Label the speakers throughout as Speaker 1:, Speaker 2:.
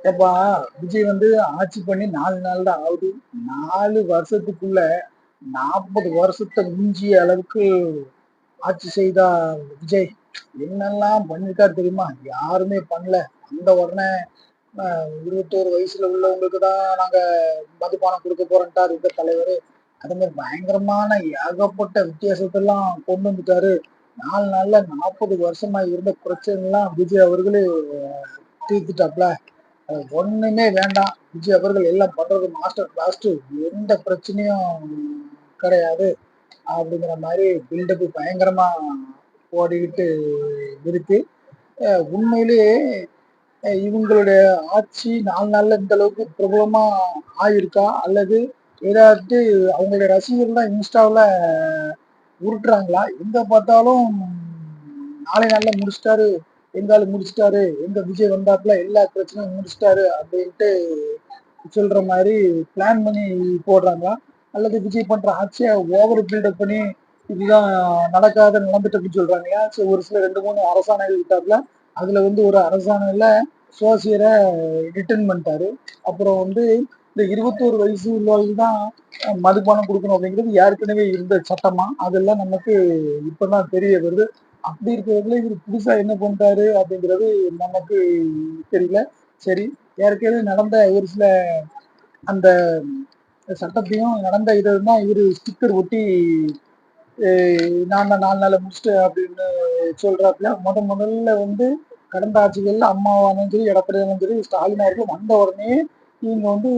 Speaker 1: ஏப்பா, விஜய் வந்து ஆட்சி பண்ணி 4 நாள் தான் ஆகுது. 4 வருஷத்துக்குள்ள 40 வருஷத்த மிஞ்சிய அளவுக்கு ஆட்சி செய்தார் விஜய். என்னெல்லாம் பண்ணிருக்காரு தெரியுமா? யாருமே பண்ணல. வந்த உடனே 21 வயசுல உள்ளவங்களுக்கு தான் நாங்க மதுபானம் குடுக்க போறோம்ட்டாரு இந்த தலைவரு. அது மாரி பயங்கரமான ஏகப்பட்ட வித்தியாசத்தெல்லாம் கொண்டு வந்துட்டாரு. 4 நாள்ல 40 வருஷமா இருந்த பிரச்சனைலாம் விஜய் அவர்களே தீர்த்துட்டாப்ல. ஒண்ணுமே வேண்டாம். விஜய் அவர்கள் எல்லாம் பண்றது மாஸ்டர் பிளாஸ்ட். எந்த பிரச்சனையும் கிடையாது அப்படிங்கிற மாதிரி பில்டப் பயங்கரமா ஓடிக்கிட்டு இருக்கு. உண்மையிலேயே இவங்களுடைய ஆட்சி 4 நாள்ல இந்த அளவுக்கு பிரபலமா ஆயிருக்கா, அல்லது ஏதாவது அவங்களுடைய ரசிகர்கள் தான் இன்ஸ்டாவில் உருட்டுறாங்களா? எங்க பார்த்தாலும் 4 நாள்ல முடிச்சிட்டாரு, எங்கால முடிச்சிட்டாரு, எங்க விஜய் வந்தாப்புல எல்லா பிரச்சனையும் முடிச்சிட்டாரு அப்படின்ட்டு சொல்ற மாதிரி பிளான் பண்ணி போடுறாங்களா? அல்லது விஜய் பண்ற ஆட்சியை ஓவர் பில்டப் பண்ணி இதுதான் நடக்காத நடந்துட்டு அப்படின்னு சொல்றாங்களா? சரி, ஒரு சில 2 3 அரசாணைகள் விட்டாப்புல. அதுல வந்து ஒரு அரசாணையில சோசியரை ரிட்டர்ன் பண்ணிட்டாரு. அப்புறம் வந்து இந்த 21 வயசு உள்ளவர்கள் தான் மதுபானம் கொடுக்கணும் அப்படிங்கிறது ஏற்கனவே இருந்த சட்டமா, அதெல்லாம் நமக்கு இப்பதான் தெரிய வருது. அப்படி இருக்கிறதுல இவர் புதுசா என்ன பண்றாரு அப்படிங்கிறது நமக்கு தெரியல. சரி, ஏற்கனவே நடந்த ஒரு சில அந்த சட்டத்தையும் நடந்த இதான் இவரு ஸ்டிக்கர் ஒட்டி நான் தான் 4 நாள்ல முடிச்சிட்டேன் அப்படின்னு சொல்றாப்புல. முதல்ல வந்து கடந்த ஆட்சிகள்ல அம்மாவாலும் சரி, எடப்பாடியாலும் சரி, ஸ்டாலின் அவர்கள் வந்த உடனே இவங்க வந்து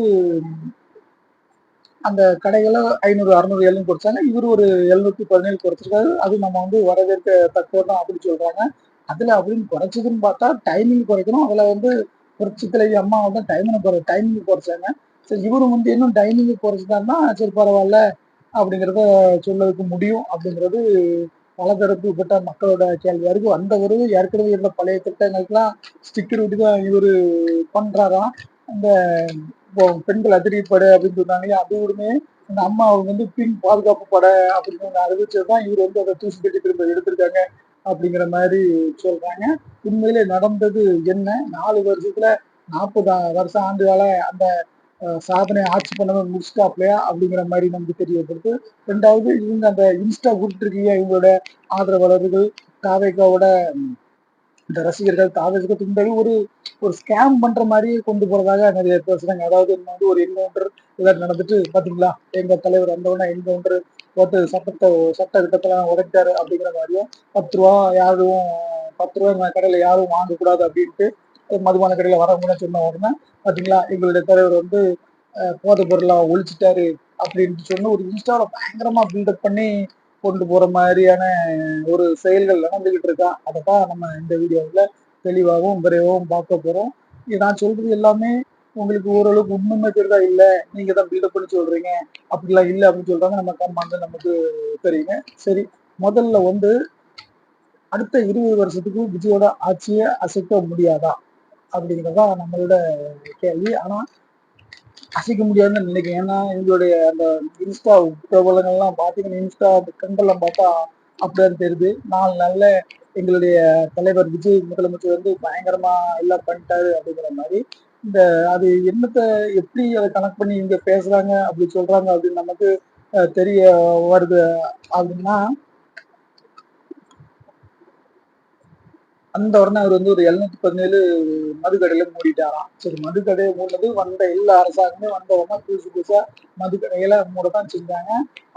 Speaker 1: அந்த கடைகளை 500 600 700 குறைச்சாங்க. இவர் ஒரு 717 குறைச்சிருக்காரு. அது நம்ம வந்து வரவேற்க தக்கதான் அப்படின்னு சொல்றாங்க. அதுல அப்படின்னு குறைச்சதுன்னு பார்த்தா டைமிங் குறைக்கணும். அதுல வந்து புரட்சி தலைவி அம்மா வந்து டைமிங் குறைச்சாங்க. சரி, இவரும் வந்து இன்னும் டைமிங் குறைச்சிட்டாருன்னா சரி பரவாயில்ல அப்படிங்கிறத சொல்லதுக்கு முடியும் அப்படிங்கிறது பலதரப்புப்பட்ட மக்களோட கேள்வியா இருக்கு. வந்தவரு ஏற்கனவே இருந்த பழைய திட்டங்களுக்கெல்லாம் ஸ்டிக்கர் விட்டு தான் இவரு பண்றாராம். அந்த இப்போ பெண்கள் அதிரடிப்படை அப்படின்னு சொன்னாங்க, அதோடுமே அந்த அம்மா அவங்க வந்து பின் பாதுகாப்பு படை அப்படின்னு ஒன்று அறிவிச்சதுதான் இவர் வந்து அதை தூசி தட்டி திரும்ப எடுத்திருக்காங்க அப்படிங்கிற மாதிரி சொல்றாங்க. உண்மையிலே நடந்தது என்ன? 4 வருஷத்துல 40 வருஷம் ஆண்டு கால அந்த சாதனை ஆட்சி பண்ணவங்க முடிச்சுட்டாப்லையா அப்படிங்கிற மாதிரி நமக்கு தெரியப்படுது. ரெண்டாவது, இவங்க அந்த இன்ஸ்டா உருட்டுருக்கீங்க இவங்களோட ஆதரவாளர்கள், தாவேகாவோட இந்த ரசிகர்கள் தாவேசுக்கு பின்பற்றி ஒரு ஒரு ஸ்கேம் பண்ற மாதிரியே கொண்டு போறதாக நிறைய பேசுறாங்க. அதாவது வந்து ஒரு என்கவுண்டர் இதெல்லாம் நடந்துட்டு பாத்தீங்களா, எங்க தலைவர் வந்தவொடனே என்கவுண்டர் போட்டு சட்ட திட்டத்தெல்லாம் உடைச்சாரு அப்படிங்கிற மாதிரியும், 10 ரூபா யாரும் 10 ரூபா கடையில யாரும் வாங்கக்கூடாது அப்படின்ட்டு மதுபான கடையில வரவங்க சொன்ன உடனே பாத்தீங்களா எங்களுடைய தலைவர் வந்து போதைப் பொருளா ஒழிச்சிட்டாரு அப்படின்ட்டு சொன்ன ஒரு இன்ஸ்டாவில் பயங்கரமா பில்டப் பண்ணி கொண்டு போற மாதிரியான ஒரு செயல்கள் நடந்துகிட்டு இருக்கா. அதைத்தான் நம்ம இந்த வீடியோவில் தெளிவாகவும் விரைவாகவும் பார்க்க போறோம். இது நான் சொல்றது எல்லாமே உங்களுக்கு ஓரளவுக்கு உண்மை தெரியுதா? இல்ல நீங்க தான் பில்டப் பண்ணி சொல்றீங்க, அப்படிலாம் இல்லை அப்படின்னு சொல்றாங்க. நம்ம கம்மாந்து நமக்கு தெரியுங்க. சரி, முதல்ல வந்து அடுத்த 20 வருஷத்துக்கு விஜயோட ஆட்சியை அசைக்க முடியாதா அப்படிங்கிறதா நம்மளோட கேள்வி. ஆனா அசைக்க முடியாதுன்னு நினைக்கிறேன். ஏன்னா எங்களுடைய அந்த இன்ஸ்டா பிரபலங்கள்லாம் பார்த்தீங்கன்னா, இன்ஸ்டா அந்த கண்டெல்லாம் பார்த்தா அப்படிதான் தெரியுது. 4 நாள்ல எங்களுடைய தலைவர் விஜய் முதலமைச்சர் வந்து பயங்கரமா எல்லாம் பண்ணிட்டாரு அப்படிங்கிற மாதிரி. இந்த அது என்னத்த எப்படி அதை கனெக்ட் பண்ணி இங்க பேசுறாங்க அப்படி சொல்றாங்க அப்படின்னு நமக்கு தெரிய வருது அப்படின்னா, அந்த உடனே அவர் வந்து ஒரு 717 மதுக்கடையில மூடிட்டாராம். சரி, மதுக்கடையை மூடினது வந்த எல்லா அரசாங்கமே வந்த உடனே புதுசு புதுசா மதுக்கடைகளை மூடத்தான் செஞ்சாங்க.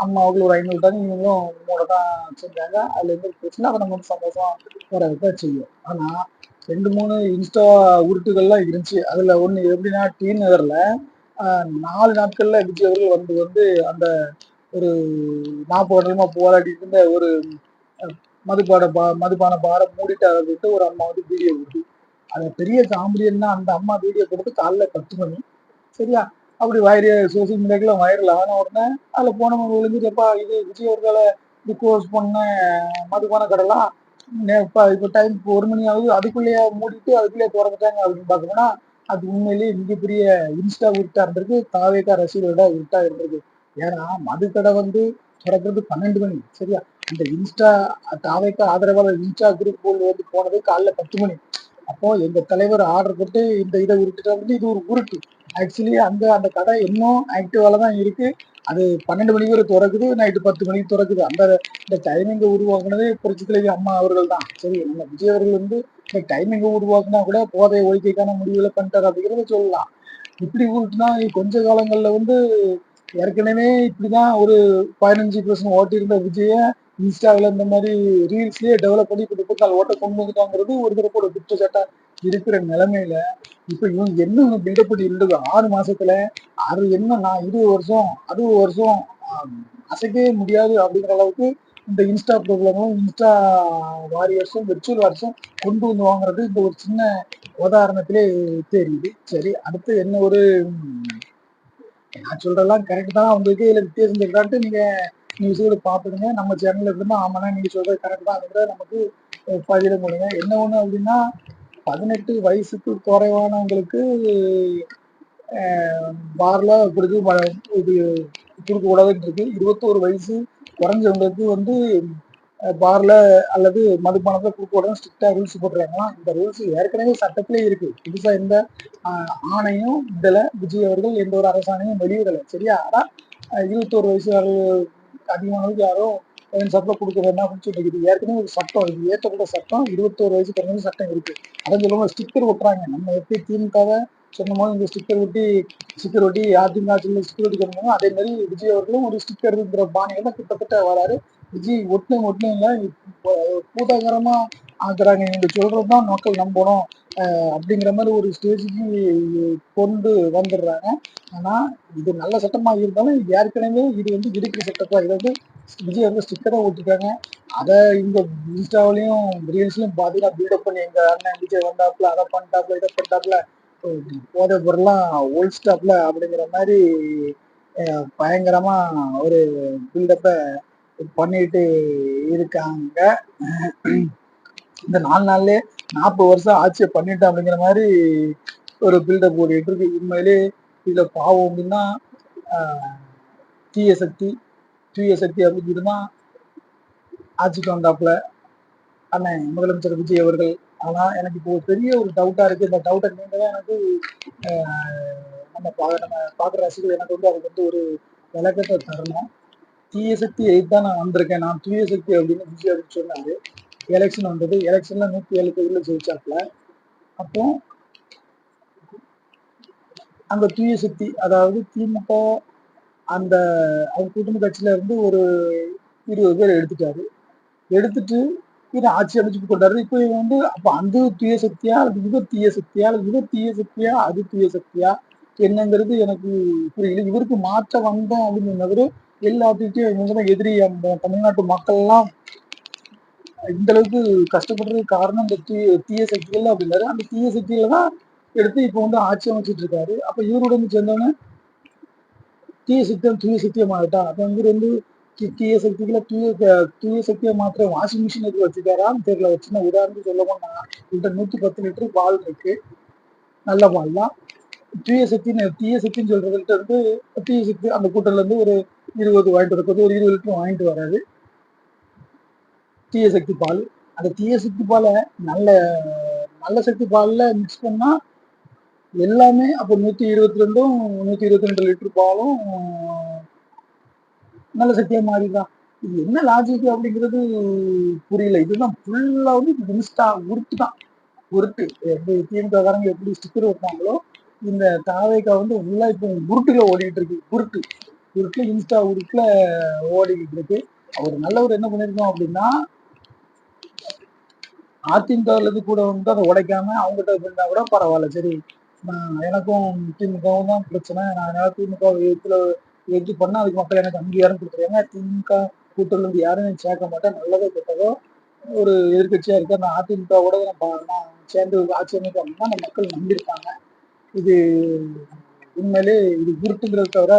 Speaker 1: அம்மா அவர்கள் ஒரு 500 டன் இவங்களும் மூடத்தான் செஞ்சாங்க. அதுல எந்த பிரச்சனை அதை நம்ம வந்து சந்தோஷம் வரதான் செய்யும். ஆனா 2 3 இன்ஸ்டா உருட்டுகள்லாம் இருந்துச்சு. அதுல ஒண்ணு எப்படின்னா, டி நகர்ல 4 நாட்கள்ல விஜய் அவர்கள் வந்து வந்து அந்த ஒரு 40 வருடமா போராடிட்டு இருந்த ஒரு மதுபான பாரை மூடிட்டாரு அப்படின்ட்டு ஒரு அம்மா வந்து வீடியோ கொடுத்து, அது பெரிய காமெடி என்ன, அந்த அம்மா வீடியோ கொடுத்து காலைல 10 மணி, சரியா, அப்படி சோசியல் மீடியாக்குள்ள வைரல் ஆன உடனே அதுல போனவங்க விழுந்துட்டப்பா இது விஜய் அவர்களை இது க்ளோஸ் பண்ண மதுபான கடைலாம் இப்போ டைம் 1 மணி ஆகுது, அதுக்குள்ளேயே மூடிட்டு அதுக்குள்ளேயே திறந்துட்டாங்க அப்படின்னு பார்த்தோம்னா, அது உண்மையிலேயே மிகப்பெரிய இன்ஸ்டா உருட்டா இருந்திருக்கு, தாவேக்கா ரசிகர்களோட உருட்டா இருந்திருக்கு. ஏன்னா மதுக்கடை வந்து திறக்கிறது 12 மணி, சரியா, இந்த இன்ஸ்டா தாவேக்கா ஆதரவாளர் இன்ஸ்டா குரூப் வந்து போனது காலைல 10 மணி. அப்போ எங்க தலைவர் ஆர்டர் போட்டு இந்த இதை உருட்டுட்டாரு. இது ஒரு உருட்டு. ஆக்சுவலி அந்த அந்த கடை இன்னும் ஆக்டிவால தான் இருக்கு. அது 12 மணிக்கு வரை திறக்குது, நைட்டு 10 மணிக்கு திறக்குது. அந்த இந்த டைமிங்கை உருவாக்குனதே புரட்சி தலைவி அம்மா அவர்கள் தான். சரி, நம்ம விஜய் அவர்கள் வந்து இந்த டைமிங்கை உருவாக்குனா கூட போதைய ஒழிக்கைக்கான முடிவுகளை பண்ணிட்டாரு அப்படிங்கிறத சொல்லலாம். இப்படி உருட்டுனா கொஞ்ச காலங்கள்ல வந்து ஏற்கனவே இப்படிதான் ஒரு 15% ஓட்டியிருந்த விஜய இன்ஸ்டாவில் இந்த மாதிரி ரீல்ஸ்லயே டெவலப் பண்ணி இப்ப 34 ஓட்ட கொண்டு வந்துட்டாங்கிறது ஒரு தரப்போட குற்றச்சாட்டா இருக்கிற நிலைமையில இப்ப இவங்க என்ன பில்டப் பண்ணி இருந்தது 6 மாசத்துல அது என்ன நான் 20 வருஷம் 60 வருஷம் அசைக்கவே முடியாது அப்படிங்கிற அளவுக்கு இந்த இன்ஸ்டா ப்ரோக்ராமும் இன்ஸ்டா வாரியர்ஸும் விர்ச்சுவல் வாரியர்ஸும் கொண்டு வந்து வாங்குறது இந்த ஒரு சின்ன உதாரணத்திலே தெரியுது. சரி, அடுத்து என்ன ஒரு நான் சொல்றதெல்லாம் கரெக்ட் தான், உங்களுக்கு இதுல வித்தியாசம் இருக்கான்ட்டு நீங்க நியூஸோட பாத்துடுங்க. நம்ம சேனல்ல இருந்தா ஆமாண்ணா நீங்க சொல்றது கரெக்ட் தான் அப்படிங்கிற நமக்கு பதில கொடுங்க. என்ன ஒண்ணு அப்படின்னா 18 வயசுக்கு குறைவானவங்களுக்கு பார்ல இது கொடுக்க கூடாதுன்னு இருக்கு. 21 வயசு குறைஞ்சவங்களுக்கு வந்து பார்ல அல்லது மதுபானத்தை கொடுக்க கூடாதுன்னு ஸ்ட்ரிக்டா ரூல்ஸ் போட்டுருக்காங்களா. இந்த ரூல்ஸ் ஏற்கனவே சட்டத்திலே இருக்கு. புதுசா எந்த ஆணையும் விடல, விஜய் அவர்கள் எந்த ஒரு அரசாணையும் வெளியிடலை. சரியா? ஆனா 21 வயசு அதிகமானதுக்கு யாரும் சட்டத்தை கொடுக்க வேண்டாம் அப்படின்னு சொல்லிருக்கு. ஏற்கனவே ஒரு சட்டம் இது ஏற்றப்பட்ட சட்டம் 21 வயசு குறைஞ்ச சட்டம் இருக்கு. அதான் சொல்லுவாங்க ஸ்டிக்கர் ஒட்டுறாங்க. நம்ம எப்படி திமுகவை சொன்ன போது இந்த ஸ்டிக்கர் ஒட்டி அதிமுக ஸ்டிக்கர் ஒட்டி கொண்டு அதே மாதிரி விஜய் அவர்களும் ஒரு ஸ்டிக்கர் இருக்கிற பாணியில தான் கிட்டத்தட்ட வராரு. விஜய் ஒட்டுனீங்க பூதாகரமா ஆக்குறாங்க. நீங்க சொல்றதுதான் மக்கள் நம்பணும் அப்படிங்கிற மாதிரி ஒரு ஸ்டேஜுக்கு கொண்டு வந்துடுறாங்க. ஆனா இது நல்ல சட்டமா இருந்தாலும் ஏற்கனவே இது வந்து இருக்கிற சட்டப்பா. இது வந்து விஜய் வந்து ஸ்டிக்கரை ஒட்டிட்டாங்க. அதை இந்த இன்ஸ்டாவிலையும் ரீல்ஸ்லயும் பாத்தீங்கன்னா பில்டப் பண்ணி எங்க அண்ணன் விஜய் வந்தாப்புல அதை பண்ணிட்டாப்புல இதை பண்ணிட்டாப்புல போதை பொருள்லாம் ஓல்ட் ஸ்டாப்ல அப்படிங்கிற மாதிரி பயங்கரமா ஒரு பில்டப்பை பண்ணிட்டு இருக்காங்க. இந்த 4 நாள்லயே 40 வருஷம் ஆட்சியை பண்ணிட்டேன் அப்படிங்கிற மாதிரி ஒரு பில்டப் ஓடிட்டு இருக்கு. உண்மையிலே இதுல பாவம் அப்படின்னா தீய சக்தி அப்படின்னு தான் ஆட்சிக்கு வந்தாப்புல அண்ணன் முதலமைச்சர் விஜய் அவர்கள். ஆனா எனக்கு இப்போ பெரிய ஒரு டவுட்டா இருக்கு. இந்த டவுட்டை நீங்க தான் எனக்கு நம்ம பாக்குற ரசிகர்கள் எனக்கு வந்து அதுக்கு வந்து ஒரு விளக்கத்தை தரணும். தீய சக்தி தான் நான் வந்திருக்கேன், நான் தூய சக்தி அப்படின்னு விஜய் அப்படின்னு சொன்னாரு. எலெக்ஷன் வந்தது, எலெக்ஷன்ல 107 தொகுதியில ஜெயிச்சாப்புல. அப்போ அந்த தூய சக்தி அதாவது திமுக அந்த அவர் கூட்டணி கட்சியில இருந்து ஒரு 20 பேர் எடுத்துட்டு ஆட்சி அமைச்சு கொண்டாரு. இப்போ இவன் வந்து அப்ப அந்த தூய சக்தியா அல்லது இவர் தீய சக்தியா அல்லது இவர் தீய சக்தியா அது தூய சக்தியா என்னங்கிறது எனக்கு புரியல. இவருக்கு மாற்ற வந்தோம் அப்படின்னு சொன்னவரு எல்லாத்துக்கிட்டையும் இவங்கதான் எதிரி. அந்த தமிழ்நாட்டு மக்கள் எல்லாம் இந்த அளவுக்கு கஷ்டப்படுறதுக்கு காரணம் இந்த தீய சக்திகள் அப்படின்னாரு. அந்த தீய சக்தியில தான் எடுத்து இப்போ வந்து ஆட்சி அமைச்சிட்டு இருக்காரு. அப்ப இவரோட வந்து சேர்ந்தவங்க தூய சக்தியை மாறிட்டா. அப்ப இவர் வந்து தீய சக்திகளை தூய சக்தியை மாத்திர வாஷிங் மிஷின் எதுக்கு வச்சுக்காரான்னு தெரியல. ஒரு சின்ன உதாரணத்துக்கு சொல்ல போனா இந்த 110 லிட்டர் பால் இருக்கு, நல்ல பால் தான். தீய சக்தின்னு சொல்றதுல இருந்து தீய சக்தி அந்த கூட்டத்துல இருந்து ஒரு 20 வாங்கிட்டு வரது, ஒரு 20 லிட்டர் வாங்கிட்டு வராது தீய சக்தி பால். அந்த தீய சக்தி பாலை நல்ல சக்தி பால்ல மிக்ஸ் பண்ணா எல்லாமே அப்போ 122ம் 122 லிட்டர் பாலும் நல்ல சக்தியா மாறிதான். இது என்ன லாஜிக் அப்படிங்கிறது புரியல. இதுதான் ஃபுல்லா வந்து இன்ஸ்டா உருட்டு தான். உருட்டு திமுக காரங்க எப்படி ஸ்டிக்கர் ஓட்டினாங்களோ இந்த தாவேக்கா வந்து ஃபுல்லா இப்போ உருட்டுல ஓடிட்டு இருக்கு. உருட்டு இன்ஸ்டா உருட்டுல ஓடிக்கிட்டு இருக்கு. அவர் நல்லவர் என்ன பண்ணிருக்கோம் அப்படின்னா அதிமுகல இருந்து கூட வந்து அதை உடைக்காம அவங்ககிட்ட இருந்தா கூட பரவாயில்ல. சரி, எனக்கும் திமுகவும் தான் பிரச்சனை, நான் அதனால திமுக எதிர்த்து பண்ணா அதுக்கு மக்கள் எனக்கு அங்கீகாரம் கொடுத்துருவாங்க. திமுக கூட்டத்துல இருந்து யாரும் சேர்க்க மாட்டேன், நல்லதோ கெட்டதோ ஒரு எதிர்கட்சியா இருக்க நான் அதிமுகவோட நான் சேர்ந்து ஆட்சி அமைக்க அப்படின்னா அந்த மக்கள் நம்பியிருக்காங்க. இது உண்மையிலே இது உருட்டுங்கிறத தவிர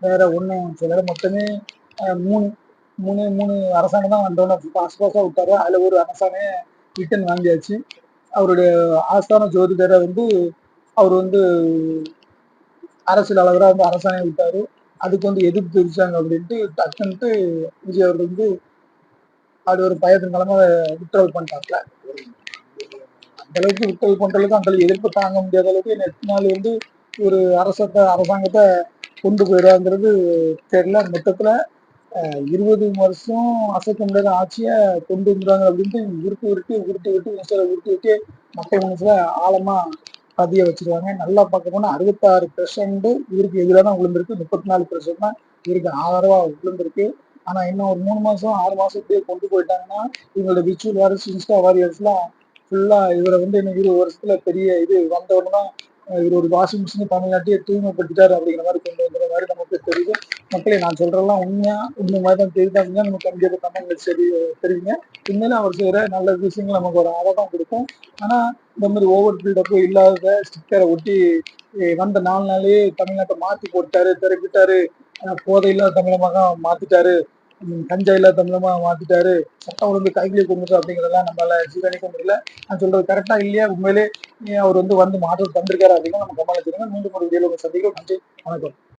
Speaker 1: வேற ஒன்றும் சிலர் மொத்தமே மூணு மூணு மூணு அரசாங்கம் தான் வந்தோன்னு பாஸ் விட்டாரு. அதுல ஒரு அரசாங்கம் ரிட்டன் வாங்கியாச்சு. அவருடைய ஆஸ்தான ஜோதிடரை வந்து அவர் வந்து அரசியலாளராக வந்து அரசாணை விட்டாரு. அதுக்கு வந்து எதிர்ப்பு தெரிவிச்சாங்க அப்படின்ட்டு டக்குன்ட்டு விஜய் அவர்கள் வந்து அது ஒரு பயத்தின் காலமா விட்ரோல் பண்ணிட்டாப்ல. அந்த அளவுக்கு விட்டல் பண்ற அளவுக்கு அந்த அளவுக்கு எதிர்ப்பு தாங்க முடியாத அளவுக்கு எத்தனை நாள் வந்து ஒரு அரசாங்கத்தை கொண்டு போயிடாங்கிறது தெரியல. மொத்தத்துல 20 வருஷம் அசைக்க முடியாத ஆட்சியை கொண்டு வந்துடுவாங்க அப்படின்ட்டு உருட்டி விட்டு மின்சார உருட்டி விட்டு மக்கள் மனசுல ஆழமா பதிய வச்சிருவாங்க. நல்லா பார்க்க போனா 66% இவருக்கு எதிராக தான் விழுந்திருக்கு, 34% தான் இவருக்கு ஆதரவா விழுந்திருக்கு. ஆனா இன்னும் ஒரு 3 மாசம் 6 மாசம் இப்படியே கொண்டு போயிட்டாங்கன்னா இவங்களோட விர்ச்சுவல் வாரியர்ஸ் இன்ஸ்டா வாரியர்ஸ் எல்லாம் ஃபுல்லா இவரை வந்து இன்னும் 20 வருஷத்துல பெரிய இது வந்த உடனே தான் இவர் ஒரு வாஷிங் மிஷின் தமிழ்நாட்டையே தூய்மைப்படுத்திட்டாரு அப்படிங்கிற மாதிரி கொண்டு வந்துற மாதிரி நமக்கு தெரியுது. மக்களே நான் சொல்றதெல்லாம் உண்மையா உண்மை மாதிரி தான் தெரியுது அப்படின்னா நமக்கு கண்டிப்பாக கமெண்ட்ல சரி தெரியுங்க. உண்மையில அவர் செய்யற நல்ல விஷயங்கள் நமக்கு ஒரு ஆதரவு கொடுக்கும். ஆனா இந்த மாதிரி ஓவர் பில்டப் இல்லாத ஸ்டிக்கரை ஒட்டி வந்த 4 நாள்லயே தமிழ்நாட்டை மாத்தி போட்டாரு, திறக்கிட்டாரு, போதை இல்லாத தமிழமாக மாத்திட்டாரு, கஞ்சா இல்லாத தமிழமா மாத்திட்டாரு, சட்டம் ஒழுங்கு கையிலே கொண்டு அப்படிங்கிறதெல்லாம் நம்மளால ஜீரணிக்க முடியல. நான் சொல்றது கரெக்டா இல்லையா? உண்மையிலே அவர் வந்து மாற்றம் தந்திருக்காரு அப்படின்னா நம்ம கவலை தெரியுங்க. மீண்டும் ஒரு வீடியோல சந்திக்கிறோம். நன்றி, வணக்கம்.